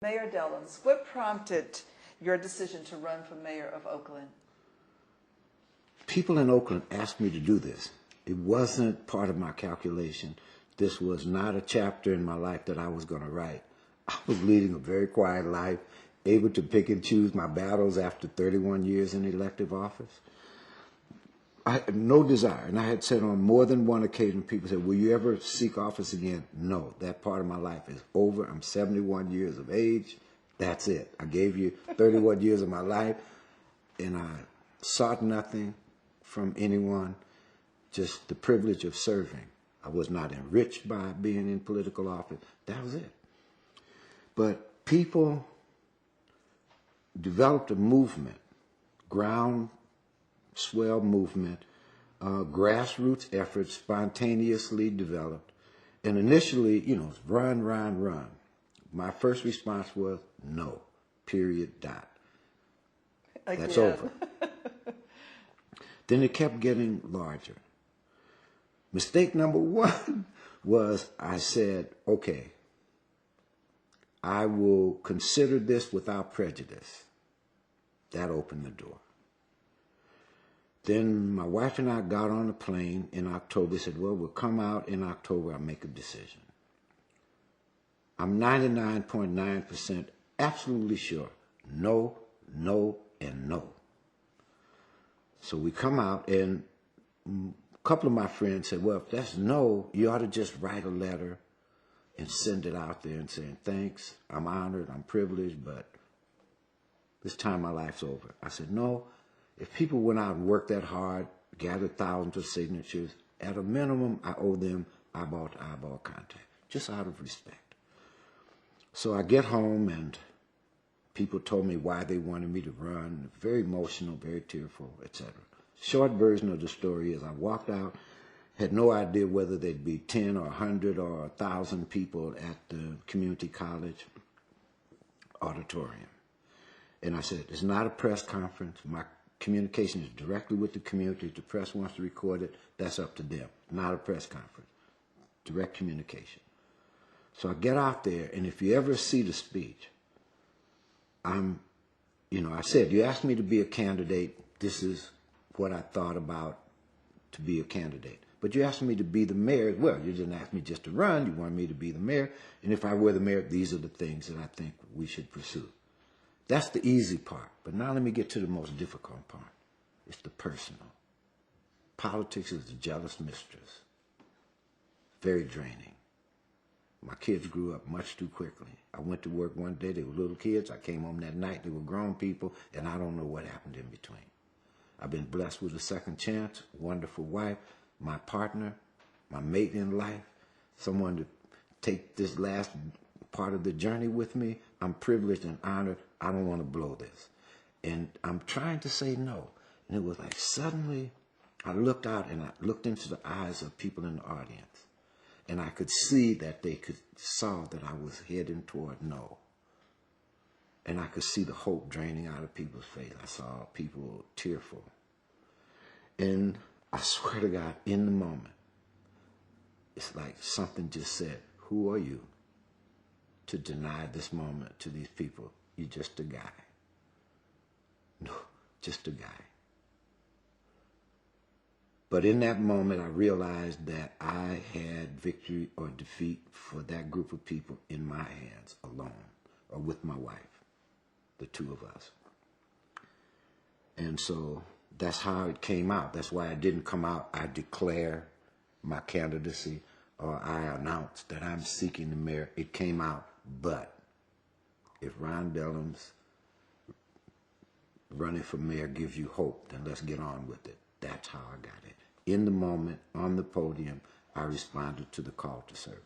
Mayor Dellums, what prompted your decision to run for mayor of Oakland? People in Oakland asked me to do this. It wasn't part of my calculation. This was not a chapter in my life that I was going to write. I was leading a very quiet life, able to pick and choose my battles after 31 years in elective office. I had no desire, and I had said on more than one occasion, people said, will you ever seek office again? No, that part of my life is over. I'm 71 years of age. That's it. I gave you 31 years of my life, and I sought nothing from anyone, just the privilege of serving. I was not enriched by being in political office. That was it. But people developed a movement, groundswell movement, grassroots efforts spontaneously developed. And initially, run, run, run. My first response was no, period, dot. Again. That's over. Then it kept getting larger. Mistake number one was I said, okay, I will consider this without prejudice. That opened the door. Then my wife and I got on a plane in October. Said, well, we'll come out in October. I'll make a decision. I'm 99.9% absolutely sure. No, no, and no. So we come out, and a couple of my friends said, well, if that's no, you ought to just write a letter and send it out there and saying, thanks, I'm honored, I'm privileged, but this time my life's over. I said, no, if people went out and worked that hard, gathered thousands of signatures, at a minimum, I owe them eyeball-to-eyeball contact, just out of respect. So I get home, and people told me why they wanted me to run, very emotional, very tearful, etc. Short version of the story is I walked out, had no idea whether there'd be 10 or 100 or 1,000 people at the community college auditorium. And I said, it's not a press conference. My communication is directly with the community. If the press wants to record it, that's up to them. Not a press conference. Direct communication. So I get out there, and if you ever see the speech, I said, you asked me to be a candidate. This is what I thought about to be a candidate. But you asked me to be the mayor. Well, you didn't ask me just to run. You wanted me to be the mayor. And if I were the mayor, these are the things that I think we should pursue. That's the easy part. But now let me get to the most difficult part. It's the personal. Politics is the jealous mistress. Very draining. My kids grew up much too quickly. I went to work one day, they were little kids. I came home that night, they were grown people, and I don't know what happened in between. I've been blessed with a second chance, wonderful wife, my partner, my mate in life, someone to take this last part of the journey with me. I'm privileged and honored. I don't want to blow this. And I'm trying to say no. And it was like suddenly I looked out and I looked into the eyes of people in the audience. And I could see that they saw that I was heading toward no. And I could see the hope draining out of people's face. I saw people tearful. And I swear to God, in the moment, it's like something just said, who are you to deny this moment to these people? You're just a guy. No, just a guy. But in that moment, I realized that I had victory or defeat for that group of people in my hands alone, or with my wife, the two of us. And so that's how it came out. That's why it didn't come out, I declare my candidacy, or I announce that I'm seeking the mayor. It came out, but if Ron Dellums running for mayor gives you hope, then let's get on with it. That's how I got it. In the moment, on the podium, I responded to the call to serve.